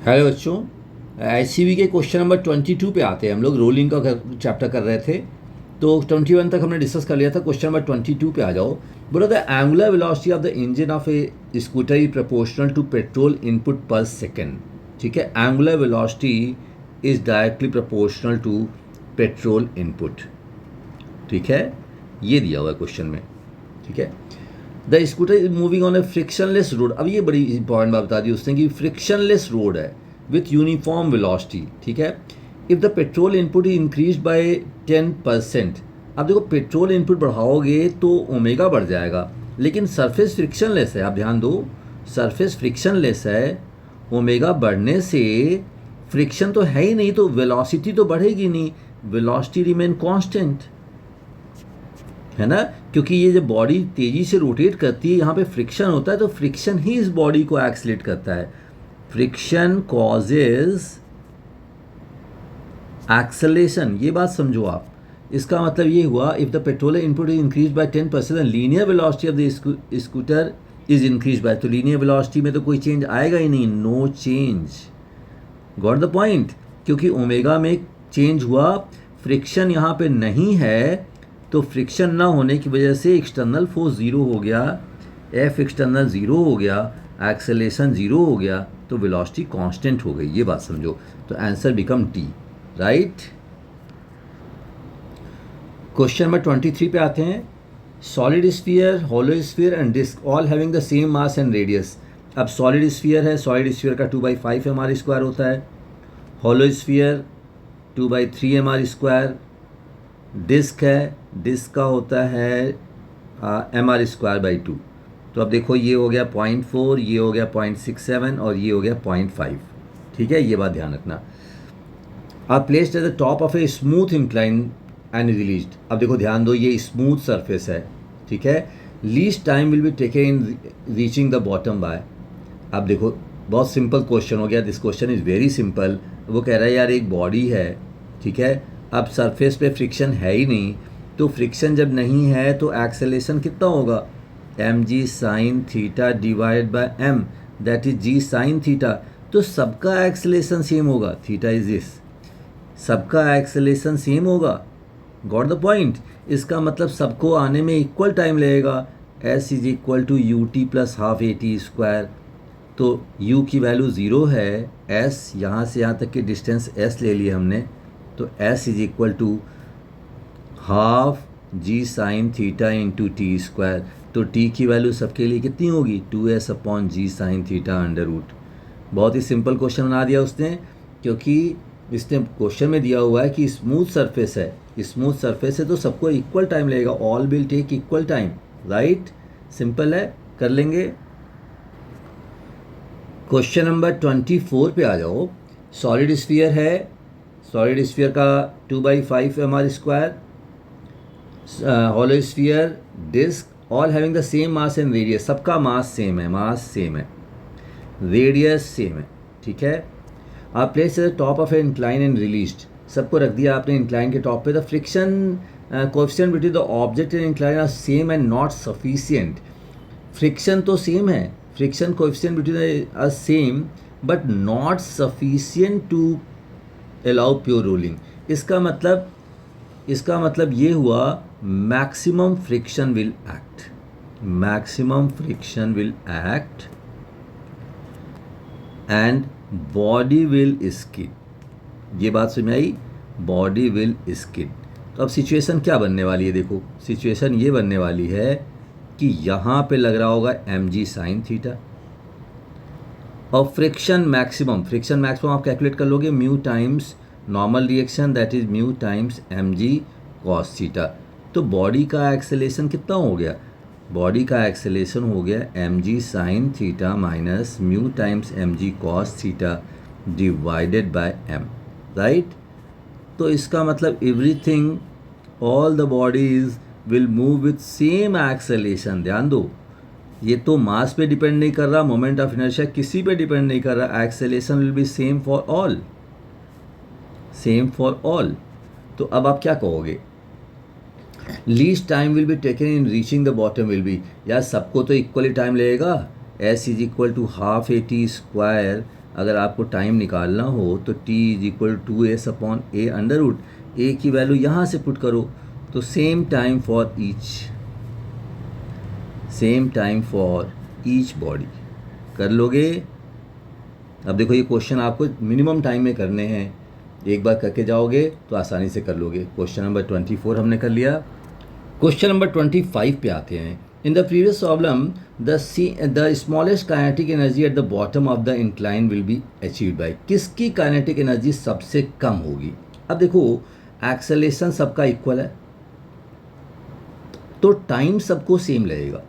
Hello बच्चों, ICB के question number 22 पे आते हैं। हम लोग रोलिंग का चैप्टर कर रहे थे, तो 21 तक हमने डिस्कस कर लिया था। क्वेश्चन नंबर 22 पे आ जाओ। बोलो the angular velocity of the engine of a scooter is proportional to petrol input पर सेकेंड। ठीक है, angular velocity is directly proportional to petrol input. ठीक है, ये दिया हुआ है क्वेश्चन में। ठीक है, the scooter is moving on A frictionless road. अब ये बड़ी इंपॉर्टेंट बात बता दी उसने कि फ्रिक्शनलेस रोड है विथ यूनिफॉर्म वेलोसिटी। ठीक है, if the petrol input is increase by 10%। अब देखो, पेट्रोल इनपुट बढ़ाओगे तो ओमेगा बढ़ जाएगा, लेकिन सरफेस फ्रिक्शनलेस है। आप ध्यान दो, सरफेस फ्रिक्शनलेस है, ओमेगा बढ़ने से फ्रिक्शन तो है ही नहीं, तो वेलोसिटी तो बढ़ेगी नहीं, वेलोसिटी रिमेन कांस्टेंट, है ना। क्योंकि ये जब बॉडी तेजी से रोटेट करती है, यहाँ पे फ्रिक्शन होता है, तो फ्रिक्शन ही इस बॉडी को एक्सलेट करता है। फ्रिक्शन कॉजेज एक्सेलेरेशन, ये बात समझो आप। इसका मतलब ये हुआ, if the petrol input is increase by 10%, linear velocity of the scooter is increase by, तो लीनियर वेलोसिटी में तो कोई चेंज आएगा ही नहीं, no change. Got the point. क्योंकि ओमेगा में चेंज हुआ, फ्रिक्शन यहाँ पे नहीं है, तो फ्रिक्शन ना होने की वजह से एक्सटर्नल फोर्स ज़ीरो हो गया, एफ एक्सटर्नल ज़ीरो हो गया, एक्सेलेरेशन ज़ीरो हो गया, तो वेलोसिटी कांस्टेंट हो गई। ये बात समझो, तो answer become D, right. Question number 23 पे आते हैं। Solid sphere, hollow sphere and disc all having the same mass and radius. अब सॉलिड स्फीयर है, सॉलिड स्फीयर का 2/5 एम आर स्क्वायर होता है। Hollow sphere 2/3 m r square. Disc है, disc का होता है एम आर स्क्वायर बाई 2। तो अब देखो, ये हो गया 0.4, ये हो गया 0.67 और ये हो गया 0.5। ठीक है, ये बात ध्यान रखना। आप placed at the top of a smooth incline and released. अब देखो ध्यान दो, ये स्मूथ सरफेस है। ठीक है, least time will be taken in reaching the bottom by. अब देखो, बहुत सिंपल क्वेश्चन हो गया, this question is very simple. वो कह रहा है यार, एक बॉडी है, ठीक है, अब सरफेस पे फ्रिक्शन है ही नहीं, तो फ्रिक्शन जब नहीं है तो एक्सेलेरेशन कितना होगा, mg sine theta divide by m, that is g sine theta. तो सबका एक्सेलेरेशन सेम होगा, थीटा इज दिस, सबका एक्सेलेरेशन सेम होगा। Got the point. इसका मतलब सबको आने में इक्वल टाइम लगेगा। s is equal to u t plus half A T square. तो u की वैल्यू ज़ीरो है, s यहाँ से यहाँ तक की डिस्टेंस s ले ली हमने, तो s is equal to half g sine theta into t square. तो t की वैल्यू सबके लिए कितनी होगी, 2s upon g sine theta under root. बहुत ही सिंपल क्वेश्चन बना दिया उसने, क्योंकि इसने क्वेश्चन में दिया हुआ है कि स्मूथ सरफेस है, स्मूथ सरफेस है तो सबको इक्वल टाइम लगेगा, all will take equal time, right. Simple है, कर लेंगे। क्वेश्चन नंबर 24 पे आ जाओ। सॉलिड स्फीयर है, सॉलिड स्फीयर का 2/5 m r square. Hollow sphere, disc all having the same mass and radius, सबका मास सेम है, मास सेम है, रेडियस सेम है। ठीक है, आप place the top of a incline and released, सबको रख दिया आपने इंक्लाइन के टॉप पे। The friction coefficient between the object and incline are same and not sufficient. Friction तो सेम है, friction coefficient between are same but not sufficient to allow pure rolling. इसका मतलब ये हुआ, maximum friction will act, maximum friction will act and body will skid. ये बात समझ आई, body will skid. तो अब सिचुएशन क्या बनने वाली है, देखो सिचुएशन ये बनने वाली है कि यहाँ पे लग रहा होगा mg साइन थीटा, और फ्रिक्शन मैक्सिमम आप कैलकुलेट कर लोगे, mu times normal reaction, that is mu times mg cos theta. तो बॉडी का एक्सेलेरेशन कितना हो गया, बॉडी का एक्सेलेरेशन हो गया mg sine theta minus mu times mg cos theta divided by m, right. तो इसका मतलब everything, all the bodies will move with same acceleration. ध्यान दो, ये तो मास पे डिपेंड नहीं कर रहा, मोमेंट ऑफ इनर्शिया किसी पे डिपेंड नहीं कर रहा, acceleration will be same for all, same for all. तो अब आप क्या कहोगे, least time will be taken in reaching the bottom will be, यार सबको तो इक्वली टाइम लगेगा, s is equal to half A T square अगर आपको टाइम निकालना हो तो t is equal to S upon A under root, A की वैल्यू यहाँ से पुट करो, तो same time for each body कर लोगे। अब देखो ये क्वेश्चन आपको मिनिमम टाइम में करने हैं, एक बार करके जाओगे तो आसानी से कर लोगे। क्वेश्चन नंबर 24 हमने कर लिया। क्वेश्चन नंबर 25 पे आते हैं। In the previous problem the smallest kinetic energy at the bottom of the incline will be achieved by, किसकी काइनेटिक एनर्जी सबसे कम होगी। अब देखो एक्सेलेरेशन सबका इक्वल है तो टाइम सबको सेम लगेगा,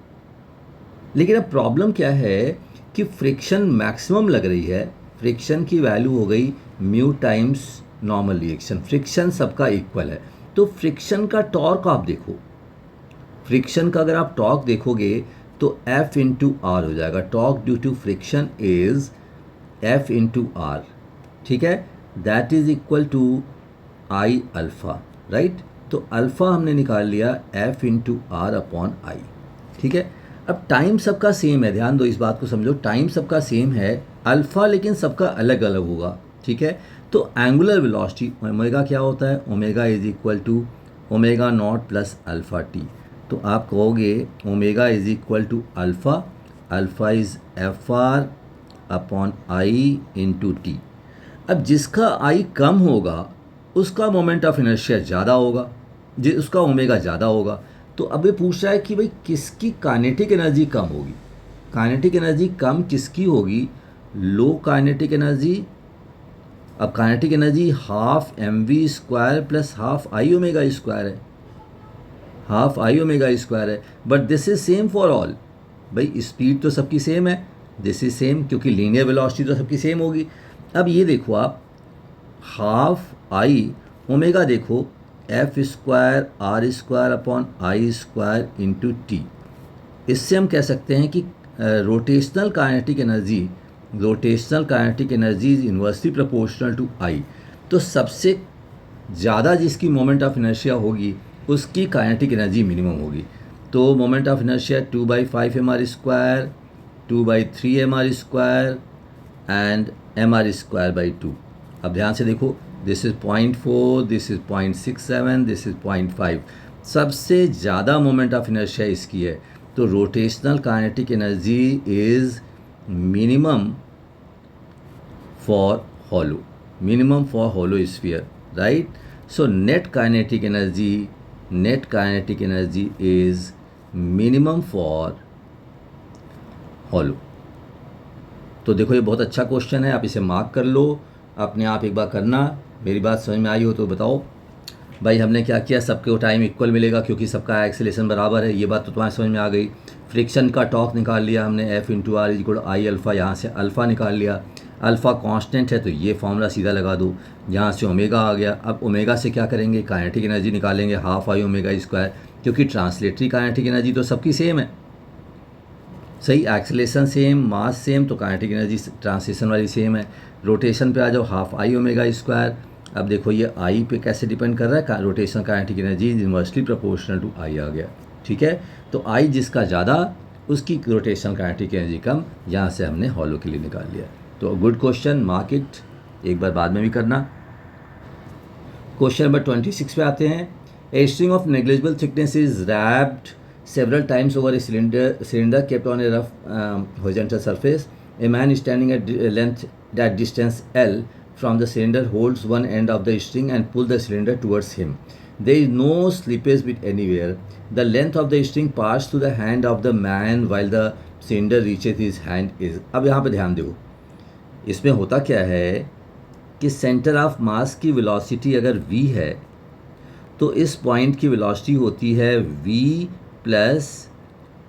लेकिन अब प्रॉब्लम क्या है कि फ्रिक्शन मैक्सिमम लग रही है। फ्रिक्शन की वैल्यू हो गई mu times normal reaction, friction सबका इक्वल है। तो फ्रिक्शन का टॉर्क आप देखो, फ्रिक्शन का अगर आप टॉर्क देखोगे तो F इंटू आर हो जाएगा। Torque due to friction is F into r, ठीक है, that is equal to I alpha, right. तो अल्फ़ा हमने निकाल लिया F into r upon I, ठीक है। अब टाइम सबका सेम है, ध्यान दो इस बात को समझो, टाइम सबका सेम है, अल्फ़ा लेकिन सबका अलग अलग होगा, ठीक है। तो एंगुलर वेलोसिटी ओमेगा क्या होता है, omega is equal to omega not plus alpha t. तो आप कहोगे omega is equal to alpha, alpha is F R upon I into t. अब जिसका आई कम होगा उसका मोमेंट ऑफ इनर्शिया ज़्यादा होगा, उसका ओमेगा ज़्यादा होगा। तो अब ये पूछ रहा है कि भाई किसकी काइनेटिक एनर्जी कम होगी। काइनेटिक एनर्जी कम किसकी होगी, लो काइनेटिक एनर्जी। अब kinetic energy half m v square plus half I omega square है, हाफ आई ओमेगा स्क्वायर है, but this is same for all. भाई स्पीड तो सबकी सेम है, दिस इज सेम, क्योंकि लीनियर वेलोसिटी तो सबकी सेम होगी। अब ये देखो आप, हाफ आई ओमेगा देखो, F square r square upon I square into t. इससे हम कह सकते हैं कि rotational kinetic energy is inversely proportional to I. तो सबसे ज़्यादा जिसकी मोमेंट ऑफ इनर्शिया होगी उसकी काइनेटिक एनर्जी मिनिमम होगी। तो moment of inertia 2/5 m r square, 2/3 m r square and m r square by 2। अब ध्यान से देखो, this is 0.4, this is 0.67, this is 0.5। सबसे ज़्यादा मोमेंट ऑफ इनर्शिया इसकी है। तो rotational kinetic energy is minimum for hollow sphere, right? So net kinetic energy is minimum for hollow। तो देखो ये बहुत अच्छा क्वेश्चन है, आप इसे मार्क कर लो, अपने आप एक बार करना। मेरी बात समझ में आई हो तो बताओ। भाई हमने क्या किया, सबको टाइम इक्वल मिलेगा क्योंकि सबका एक्सेलेरेशन बराबर है, ये बात तो तुम्हारे समझ में आ गई। फ्रिक्शन का टॉर्क निकाल लिया हमने, F into r is equal I alpha, यहाँ से अल्फ़ा निकाल लिया, अल्फ़ा कांस्टेंट है तो ये फॉर्मूला सीधा लगा दो, यहाँ से ओमेगा आ गया। अब ओमेगा से क्या करेंगे, काइनेटिक एनर्जी निकालेंगे, हाफ आई ओमेगा स्क्वायर, क्योंकि ट्रांसलेटरी काइनेटिक एनर्जी तो सबकी सेम है, सही, एक्सेलेरेशन सेम, मास सेम, तो काइनेटिक एनर्जी ट्रांसलेशन वाली सेम है। रोटेशन पे आ जाओ, हाफ आई ओमेगा स्क्वायर। अब देखो ये आई पे कैसे डिपेंड कर रहा है, rotation kinetic energy inversely proportional to I आ गया, ठीक है। तो आई जिसका ज़्यादा उसकी रोटेशन काइनेटिक एनर्जी कम, यहाँ से हमने हॉलो के लिए निकाल लिया। तो गुड क्वेश्चन, मार्क इट, एक बार बाद में भी करना। क्वेश्चन नंबर 26 पे आते हैं। A string of negligible thickness is wrapped several times over a cylinder kept on a rough horizontal surface. A man standing at length that distance L from the cylinder holds one end of the string and pull the cylinder towards him. There is no slippage bit anywhere. The length of the string passed through the hand of the man while the cylinder reaches his hand is. अब यहाँ पे ध्यान दो, इसमें होता क्या है कि सेंटर ऑफ मास की वेलोसिटी अगर v है तो इस पॉइंट की वेलोसिटी होती है v प्लस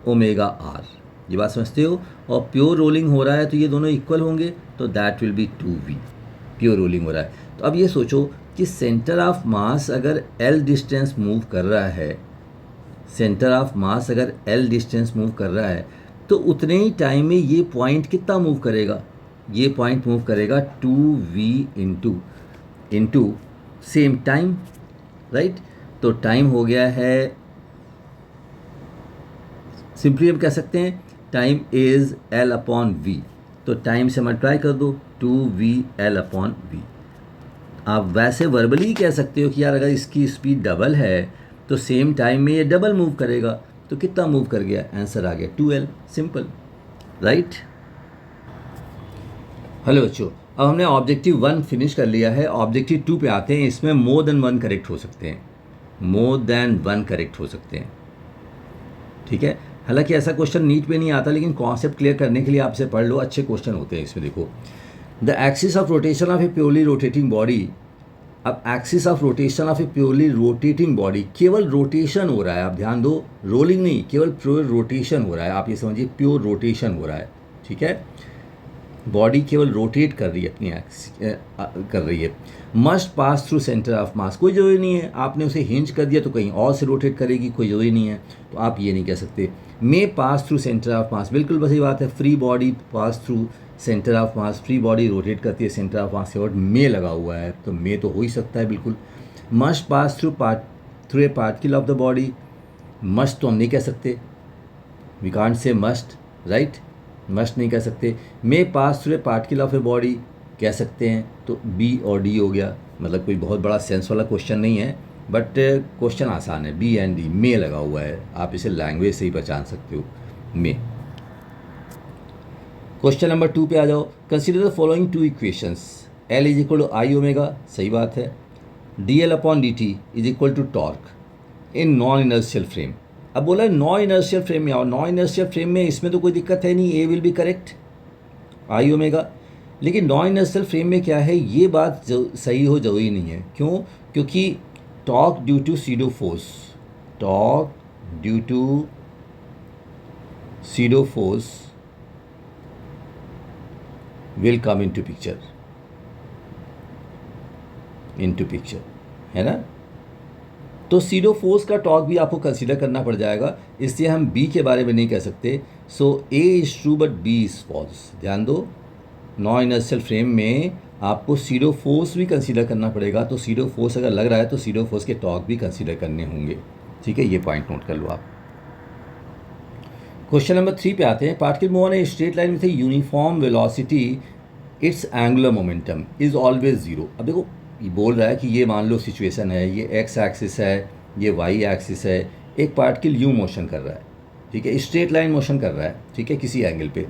ओमेगा आर, ये बात समझते हो। और प्योर रोलिंग हो रहा है तो ये दोनों इक्वल होंगे, तो that will be 2v, pure rolling हो रहा है। तो अब ये सोचो कि सेंटर ऑफ मास अगर l डिस्टेंस मूव कर रहा है, सेंटर ऑफ मास अगर l डिस्टेंस मूव कर रहा है तो उतने ही टाइम में ये पॉइंट कितना मूव करेगा, ये पॉइंट मूव करेगा 2v into same time, right. तो टाइम हो गया है, सिंपली हम कह सकते हैं time is L upon v। तो टाइम से मल्टीप्लाई कर दो 2VL/V। आप वैसे वर्बली कह सकते हो कि यार अगर इसकी स्पीड डबल है तो सेम टाइम में ये डबल मूव करेगा, तो कितना मूव कर गया, आंसर आ गया 2L, सिंपल, राइट। हेलो बच्चों, अब हमने ऑब्जेक्टिव 1 फिनिश कर लिया है, ऑब्जेक्टिव 2 पे आते हैं। इसमें मोर देन 1 करेक्ट हो सकते हैं, मोर देन 1 करेक्ट हो सकते हैं, ठीक है। हालांकि ऐसा क्वेश्चन नीट में नहीं आता, लेकिन कॉन्सेप्ट क्लियर करने के लिए आपसे पढ़ लो, अच्छे क्वेश्चन होते हैं इसमें। देखो, the axis of rotation of a purely rotating body. अब axis of rotation of a purely rotating body, केवल रोटेशन हो रहा है, आप ध्यान दो, रोलिंग नहीं, केवल प्योर रोटेशन हो रहा है, आप ये समझिए प्योर रोटेशन हो रहा है, ठीक है। बॉडी केवल रोटेट कर रही है, अपनी कर रही है। Must pass through centre of मास, कोई ज़रूरी नहीं है, आपने उसे हिंज कर दिया तो कहीं और से रोटेट करेगी, कोई ज़रूरी नहीं है, तो आप ये नहीं कह सकते। May pass through centre of mass, बिल्कुल बस ये बात है, free body pass through centre of mass, free body rotate करती है सेंटर ऑफ मास से, और मे लगा हुआ है तो मे तो हो ही सकता है बिल्कुल। Must pass through a particle of the body, must तो हम नहीं कह सकते, we can't say must, right, must नहीं कह सकते। May pass through a particle of a body कह सकते हैं, तो बी और डी हो गया, मतलब कोई बहुत बड़ा सेंस वाला क्वेश्चन नहीं है, बट क्वेश्चन आसान है, बी एंड डी, मे लगा हुआ है, आप इसे लैंग्वेज से ही पहचान सकते हो, मे। क्वेश्चन नंबर 2 पे आ जाओ। Consider the following 2 equations, L is equal to I omega, सही बात है, DL/dt is equal to torque in non inertial frame. अब बोला है नॉन इनर्शियल फ्रेम में आओ, नॉन इनर्शियल फ्रेम में इसमें तो कोई दिक्कत है नहीं, A will be correct, I omega. लेकिन नॉन इनर्शियल फ्रेम में क्या है, ये बात सही हो जरूरी नहीं है, क्यों, क्योंकि torque due to pseudo force, torque due to pseudo force will come into picture, है ना। तो सीडो फोर्स का टॉर्क भी आपको कंसीडर करना पड़ जाएगा, इसलिए हम बी के बारे में नहीं कह सकते। So A is true but B is false. ध्यान दो, नॉन इनर्शियल फ्रेम में आपको सीडो फोर्स भी कंसीडर करना पड़ेगा, तो सीडो फोर्स अगर लग रहा है तो सीडो फोर्स के टॉर्क भी कंसीडर करने होंगे, ठीक है, ये पॉइंट नोट कर लो आप। क्वेश्चन नंबर 3 पे आते हैं। Particle move on a straight line with a uniform velocity, it's angular momentum is always zero. अब देखो, ये बोल रहा है कि ये मान लो सिचुएशन है, ये एक्स एक्सिस है, ये वाई एक्सिस है, एक पार्टिकल यू मोशन कर रहा है, ठीक है, स्ट्रेट लाइन मोशन कर रहा है, ठीक है, किसी एंगल पे,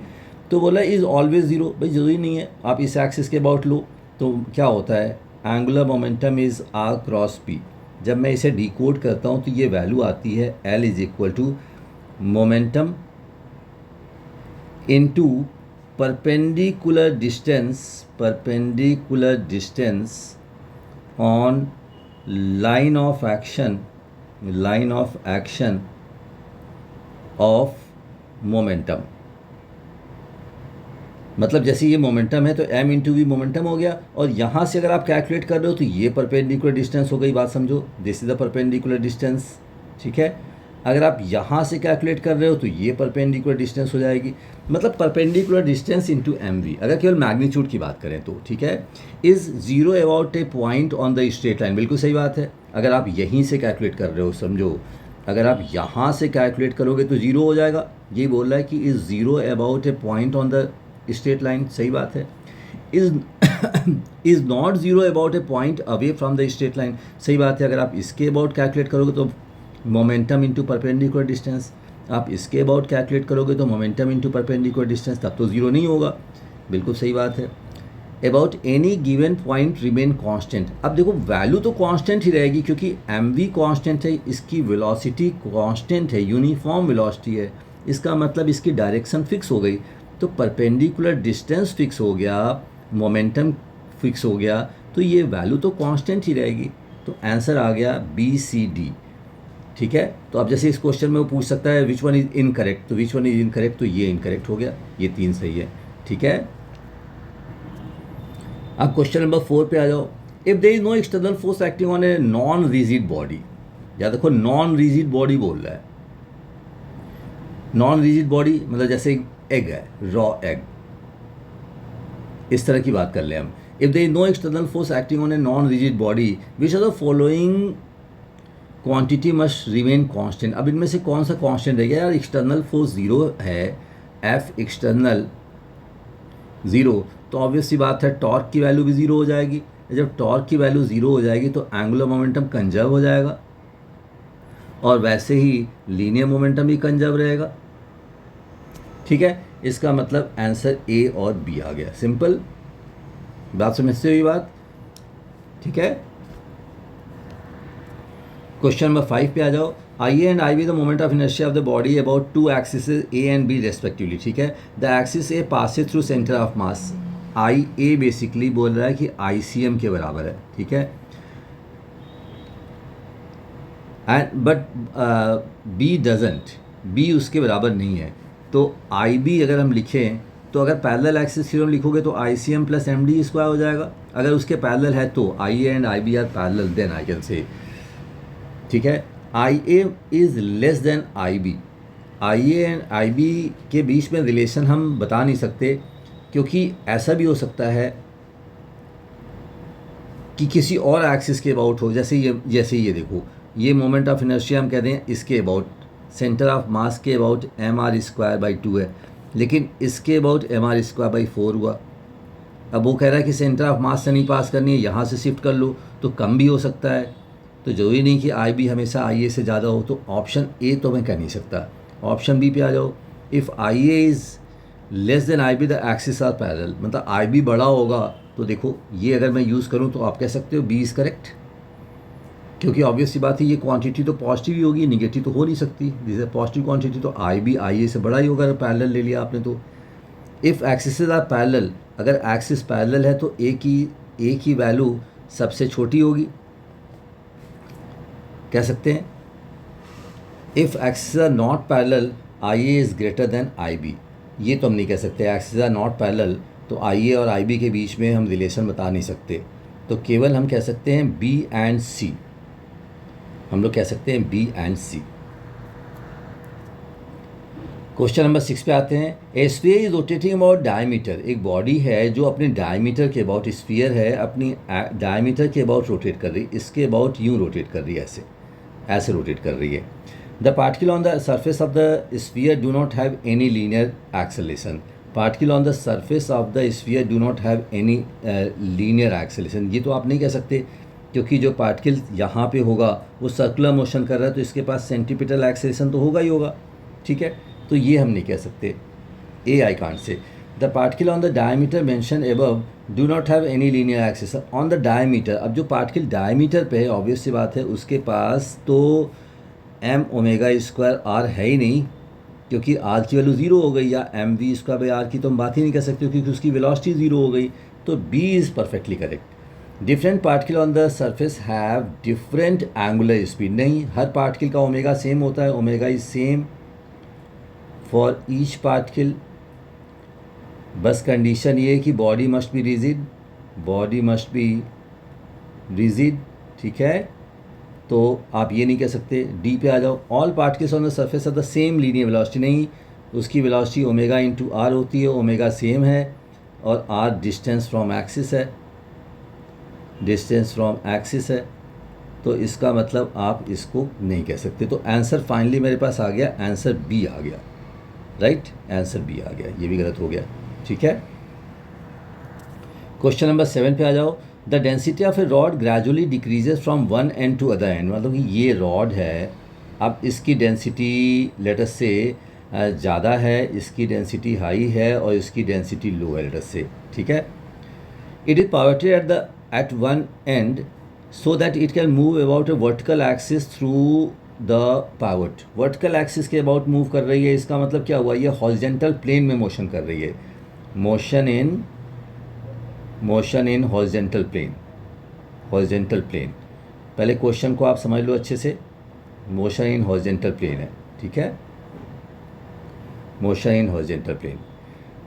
तो बोला इज़ ऑलवेज ज़ीरो। भाई ज़रूरी नहीं है, आप इस एक्सिस के अबाउट लो तो क्या होता है, angular momentum is r cross p. जब मैं इसे डिकोड करता हूँ तो ये वैल्यू आती है L is equal to momentum into perpendicular distance on line of action of momentum. मतलब जैसे ये मोमेंटम है तो m इंटू वी मोमेंटम हो गया, और यहाँ से अगर आप कैलकुलेट कर रहे हो तो ये परपेंडिकुलर डिस्टेंस हो गई, बात समझो, this is the perpendicular distance, ठीक है। अगर आप यहाँ से कैलकुलेट कर रहे हो तो ये परपेंडिकुलर डिस्टेंस हो जाएगी, मतलब perpendicular distance into m v, अगर केवल मैग्नीट्यूड की बात करें तो, ठीक है। Is zero about a point on the straight line, बिल्कुल सही बात है। अगर आप यहीं से कैलकुलेट कर रहे हो, समझो, अगर आप यहाँ से कैलकुलेट करोगे तो ज़ीरो हो जाएगा, ये बोल रहा है कि is zero about a point on the straight line, सही बात है। Is not zero about a point away from the straight line, सही बात है। अगर आप इसके अबाउट कैलकुलेट करोगे तो मोमेंटम इंटू परपेंडिकुलर डिस्टेंस, आप इसके अबाउट कैलकुलेट करोगे तो मोमेंटम इंटू परपेंडिकुलर डिस्टेंस, तब तो ज़ीरो नहीं होगा, बिल्कुल सही बात है। About any given point remain constant. अब देखो वैल्यू तो कांस्टेंट ही रहेगी, क्योंकि एम वी कांस्टेंट है, इसकी वेलोसिटी कांस्टेंट है, यूनिफॉर्म वेलोसिटी है, इसका मतलब इसकी डायरेक्शन फिक्स हो गई, तो परपेंडिकुलर डिस्टेंस फिक्स हो गया, मोमेंटम फिक्स हो गया, तो ये वैल्यू तो कांस्टेंट ही रहेगी। तो आंसर आ गया बी सी डी, ठीक है। तो अब जैसे इस क्वेश्चन में वो पूछ सकता है विच वन इज इनकरेक्ट, तो विच वन इज इनकरेक्ट, तो ये इनकरेक्ट हो गया, ये 3 सही है, ठीक है। अब क्वेश्चन नंबर 4 पे आ जाओ। If there is no external force acting on a non rigid body, या देखो नॉन रिजिड बॉडी बोल रहा है, नॉन रिजिड बॉडी मतलब जैसे एग है, रॉ एग, इस तरह की बात कर ले हम। If there is no external force acting on a non rigid body, which are the following quantity must remain constant. अब इनमें से कौन सा कांस्टेंट रहेगा यार, एक्सटर्नल फोर्स 0 है, एफ एक्सटर्नल ज़ीरो, तो ऑब्वियस सी बात है टॉर्क की वैल्यू भी ज़ीरो हो जाएगी। जब टॉर्क की वैल्यू ज़ीरो हो जाएगी तो एंगुलर मोमेंटम कंजर्व हो जाएगा, और वैसे ही लीनियर मोमेंटम भी कंजर्व रहेगा। ठीक है, इसका मतलब आंसर ए और बी आ गया। सिंपल बात, समझते हो ये बात? ठीक है, क्वेश्चन नंबर 5 पे आ जाओ। I A and I B the moment of inertia of the body about two axis A and B respectively. ठीक है, the axis A passes through centre of mass. I A basically बोल रहा है कि आई C M के बराबर है। ठीक है, and but b doesn't, b उसके बराबर नहीं है। तो आई बी अगर हम लिखें तो अगर पैरेलल एक्सिस थ्योरम लिखोगे तो I C M plus M D square हो जाएगा। अगर उसके पैरेलल है तो I A and I B are parallel, then I can say. ठीक है, I A is less than I B. I A and I B के बीच में रिलेशन हम बता नहीं सकते, क्योंकि ऐसा भी हो सकता है कि किसी और एक्सिस के अबाउट हो। जैसे ये देखो, ये मोमेंट ऑफ इनर्शिया हम कहते हैं इसके अबाउट, सेंटर ऑफ मास के about m r square by 2 है, लेकिन इसके about m r square by 4 हुआ। अब वो कह रहा है कि सेंटर ऑफ मास से नहीं पास करनी है, यहाँ से शिफ्ट कर लो, तो कम भी हो सकता है। तो जरूरी नहीं कि आई बी हमेशा आई ए से ज़्यादा हो। तो ऑप्शन ए तो मैं कह नहीं सकता। ऑप्शन बी पे आ जाओ। If I A is less than I B the axis are parallel, मतलब आई बी बड़ा होगा तो देखो ये अगर मैं यूज़ करूँ तो आप कह सकते हो बी इज़ करेक्ट, क्योंकि ऑब्वियस सी बात है ये क्वांटिटी तो पॉजिटिव ही होगी, निगेटिव तो हो नहीं सकती। जैसे पॉजिटिव क्वांटिटी तो आई बी आई ए से बड़ा ही होगा अगर पैरेलल ले लिया आपने तो। इफ़ एक्सिस आर पैरेलल, अगर एक्सिस पैरेलल है तो ए की वैल्यू सबसे छोटी होगी, कह सकते हैं। If axis are not parallel I A is greater than I b, ये तो हम नहीं कह सकते। एक्सिस आर नॉट पैरेलल तो आई ए और आई बी के बीच में हम रिलेशन बता नहीं सकते, तो केवल हम कह सकते हैं बी एंड सी। हम लोग कह सकते हैं b and c. Question number 6 पे आते हैं। A sphere is rotating about diameter, एक बॉडी है जो अपने डायमीटर के अबाउट, स्फीयर है अपनी डायमीटर के अबाउट रोटेट कर रही है, इसके अबाउट यूँ रोटेट कर रही है, ऐसे रोटेट कर रही है। The particle on the surface of the sphere do not have any linear acceleration. Particle on the surface of the sphere do not have any linear acceleration, ये तो आप नहीं कह सकते, क्योंकि जो पार्टिकल यहाँ पे होगा वो सर्कुलर मोशन कर रहा है तो इसके पास सेंटीपिटल एक्सेलरेशन तो होगा ही होगा। ठीक है, तो ये हम नहीं कह सकते। A I can't say. The particle on the diameter mention above do not have any linear acceleration on the diameter. अब जो पार्टिकल डायमीटर पे है ऑब्वियस सी बात है उसके पास तो एम ओमेगा स्क्वायर आर है ही नहीं, क्योंकि आर की वैल्यू ज़ीरो हो गई, या m v square by r की तो हम बात ही नहीं कर सकते क्योंकि उसकी वेलोसिटी ज़ीरो हो गई। तो b is perfectly correct. Different particle on the surface have different angular speed, नहीं हर पार्टिकल का ओमेगा सेम होता है, omega is same for each particle. बस कंडीशन ये है कि body must be rigid, body must be rigid. ठीक है, तो आप ये नहीं कह सकते। डी पे आ जाओ। All particles on the surface of the same linear velocity, नहीं उसकी वेलोसिटी ओमेगा इंटू आर होती है, ओमेगा सेम है और आर डिस्टेंस फ्रॉम एक्सिस है, डिस्टेंस फ्रॉम एक्सिस है, तो इसका मतलब आप इसको नहीं कह सकते। तो आंसर फाइनली मेरे पास आ गया, आंसर बी आ गया। राइट, आंसर बी आ गया, ये भी गलत हो गया। ठीक है, क्वेश्चन नंबर 7 पे आ जाओ। The density of a rod gradually decreases from one end to other end, मतलब कि ये रॉड है, अब इसकी डेंसिटी लेटस से ज़्यादा है, इसकी डेंसिटी हाई है और इसकी डेंसिटी लो है लेटस से। ठीक है, it is pivoted at one end so that it can move about a vertical axis through the pivot. Vertical axis के अबाउट मूव कर रही है, इसका मतलब क्या हुआ, ये हॉरिजॉन्टल प्लेन में मोशन कर रही है। Motion in horizontal plane, horizontal plane. पहले क्वेश्चन को आप समझ लो अच्छे से, मोशन इन हॉरिजॉन्टल प्लेन है। ठीक है, मोशन इन हॉरिजॉन्टल प्लेन।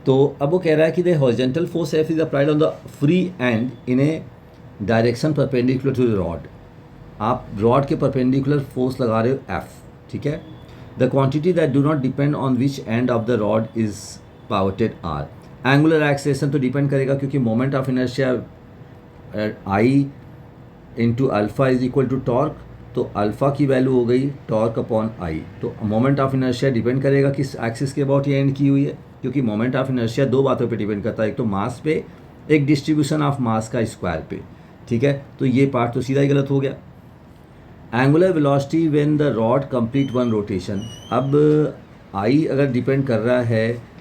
तो अब वो कह रहा है कि the horizontal force F is applied on the free end in a direction perpendicular to the rod. आप रॉड के परपेंडिकुलर फोर्स लगा रहे हो एफ। ठीक है, the quantity that do not depend on which end of the rod is pivoted are. Angular acceleration तो depend करेगा क्योंकि moment of inertia I into alpha is equal to torque, तो alpha की वैल्यू हो गई torque upon I. तो moment of inertia depend करेगा किस एक्सिस के अबाउट ये एंड की हुई है, क्योंकि मोमेंट ऑफ इनर्शिया दो बातों पे डिपेंड करता है, एक तो मास पे, एक डिस्ट्रीब्यूशन ऑफ मास का स्क्वायर पे, ठीक है। तो ये पार्ट तो सीधा ही गलत हो गया। Angular velocity when the rod complete one rotation, अब आई अगर डिपेंड कर रहा है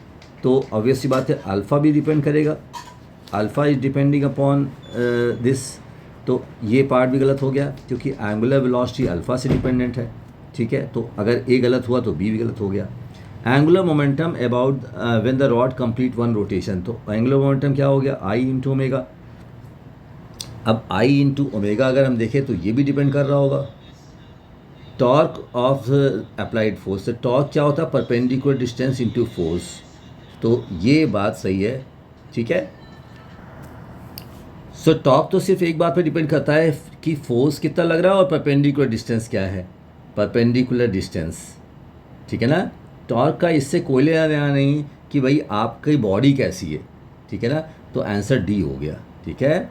तो ऑब्वियस सी बात है अल्फ़ा भी डिपेंड करेगा, alpha is depending upon this, तो ये पार्ट भी गलत हो गया क्योंकि एंगुलर वेलोसिटी अल्फ़ा से डिपेंडेंट है, ठीक है। तो अगर ए गलत हुआ तो बी भी गलत हो गया। Angular momentum about when the rod complete one rotation, तो एंगुलर मोमेंटम क्या हो गया, आई इंटू ओमेगा। अब आई इंटू ओमेगा अगर हम देखें तो ये भी डिपेंड कर रहा होगा। टॉर्क ऑफ अप्लाइड फोर्स, तो टॉर्क क्या होता है, परपेंडिकुलर डिस्टेंस इंटू फोर्स, तो ये बात सही है, ठीक है। सो टॉर्क तो सिर्फ एक बात पे डिपेंड करता है कि फोर्स कितना लग रहा है और परपेंडिकुलर डिस्टेंस क्या है, परपेंडिकुलर डिस्टेंस, ठीक है ना। टॉर्क का इससे कोई लेना देना नहीं कि भाई आपकी बॉडी कैसी है, ठीक है ना। तो आंसर डी हो गया, ठीक है।